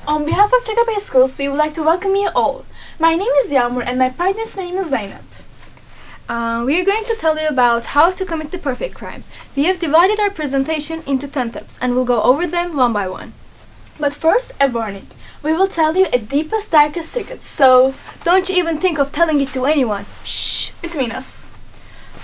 On behalf of Çakabey Schools, we would like to welcome you all. My name is Yağmur and my partner's name is Zeynep. We are going to tell you about how to commit the perfect crime. We have divided our presentation into 10 tips and we'll go over them one by one. But first, a warning. We will tell you a deepest, darkest secret, so don't you even think of telling it to anyone. Shh, between us.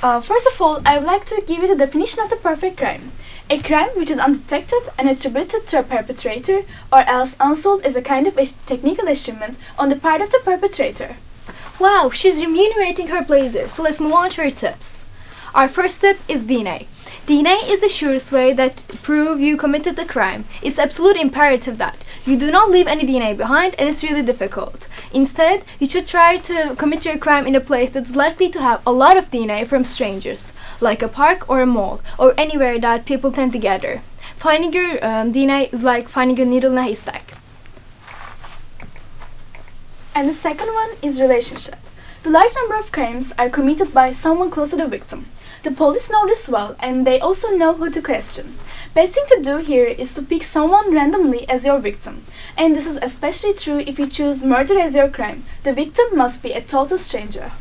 First of all, I would like to give you the definition of the perfect crime. A crime which is undetected and attributed to a perpetrator or else unsolved is a kind of technical achievement on the part of the perpetrator. Wow, she's remunerating her blazer, so let's move on to her tips. Our first tip is DNA. DNA is the surest way that prove you committed the crime. It's absolutely imperative that you do not leave any DNA behind, and it's really difficult. Instead, you should try to commit your crime in a place that's likely to have a lot of DNA from strangers, like a park or a mall, or anywhere that people tend to gather. Finding your DNA is like finding a needle in a haystack. And the second one is relationship. The large number of crimes are committed by someone close to the victim. The police know this well, and they also know who to question. Best thing to do here is to pick someone randomly as your victim. And this is especially true if you choose murder as your crime. The victim must be a total stranger.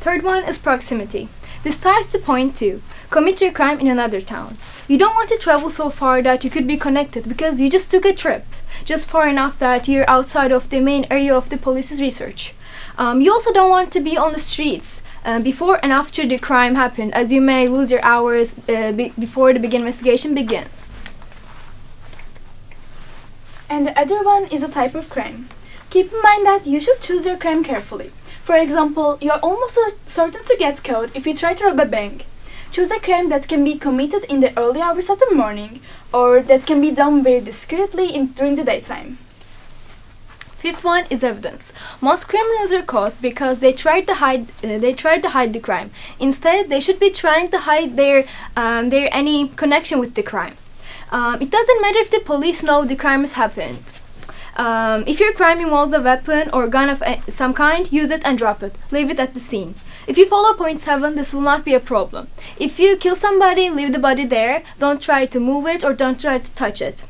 Third one is proximity. This ties to point 2. Commit your crime in another town. You don't want to travel so far that you could be connected because you just took a trip, just far enough that you're outside of the main area of the police's research. You also don't want to be on the streets before and after the crime happened, as you may lose your hours before the investigation begins. And the other one is a type of crime. Keep in mind that you should choose your crime carefully. For example, you're almost certain to get caught if you try to rob a bank. Choose a crime that can be committed in the early hours of the morning, or that can be done very discreetly during the daytime. Fifth one is evidence. Most criminals are caught because they tried to hide the crime. Instead, they should be trying to hide their any connection with the crime. It doesn't matter if the police know the crime has happened. If your crime involves a weapon or gun of some kind, use it and drop it. Leave it at the scene. If you follow point 7, this will not be a problem. If you kill somebody, leave the body there. Don't try to move it or don't try to touch it.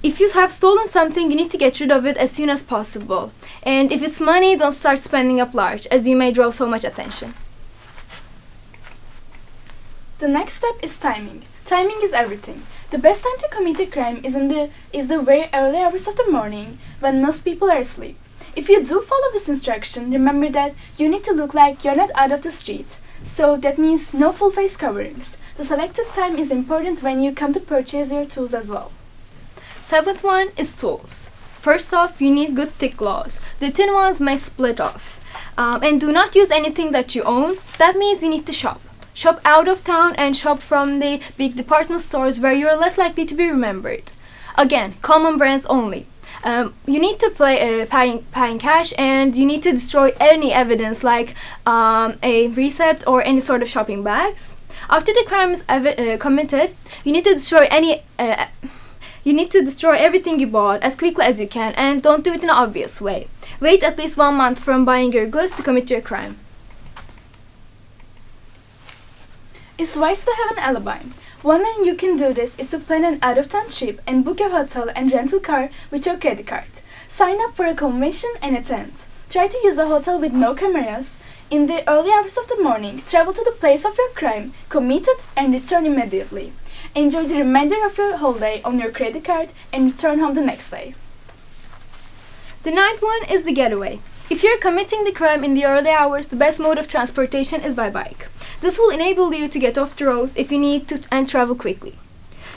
If you have stolen something, you need to get rid of it as soon as possible. And if it's money, don't start spending up large, as you may draw so much attention. The next step is timing. Timing is everything. The best time to commit a crime is the very early hours of the morning, when most people are asleep. If you do follow this instruction, remember that you need to look like you're not out of the street. So that means no full face coverings. The selected time is important when you come to purchase your tools as well. Seventh one is tools. First off, you need good thick gloves. The thin ones may split off. And do not use anything that you own. That means you need to shop. Shop out of town and shop from the big department stores where you are less likely to be remembered. Again, common brands only. You need to paying cash, and you need to destroy any evidence like a receipt or any sort of shopping bags. After the crime is committed, you need to destroy everything you bought as quickly as you can, and don't do it in an obvious way. Wait at least 1 month from buying your goods to commit your crime. It's wise to have an alibi. One way you can do this is to plan an out-of-town trip and book your hotel and rental car with your credit card. Sign up for a convention and attend. Try to use a hotel with no cameras. In the early hours of the morning, travel to the place of your crime, commit it, and return immediately. Enjoy the remainder of your holiday on your credit card and return home the next day. The ninth one is the getaway. If you're committing the crime in the early hours, the best mode of transportation is by bike. This will enable you to get off the roads if you need to and travel quickly.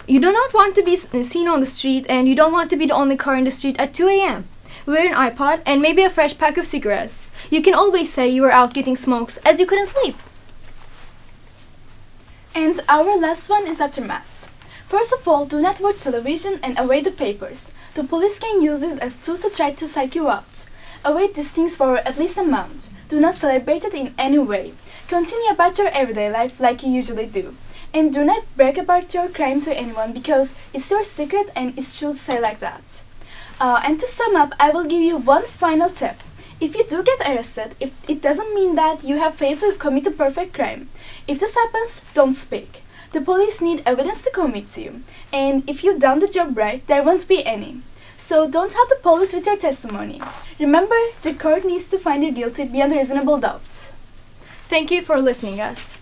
You do not want to be seen on the street, and you don't want to be the only car in the street at 2 a.m. Wear an iPod and maybe a fresh pack of cigarettes. You can always say you were out getting smokes as you couldn't sleep. And our last one is aftermath. First of all, do not watch television and avoid the papers. The police can use this as tools to try to psych you out. Avoid these things for at least a month. Do not celebrate it in any way. Continue about your everyday life like you usually do. And do not brag about your crime to anyone because it's your secret and it should stay like that. And to sum up, I will give you one final tip. If you do get arrested, it doesn't mean that you have failed to commit a perfect crime. If this happens, don't speak. The police need evidence to convict you, and if you've done the job right, there won't be any. So don't help the police with your testimony. Remember, the court needs to find you guilty beyond a reasonable doubt. Thank you for listening us.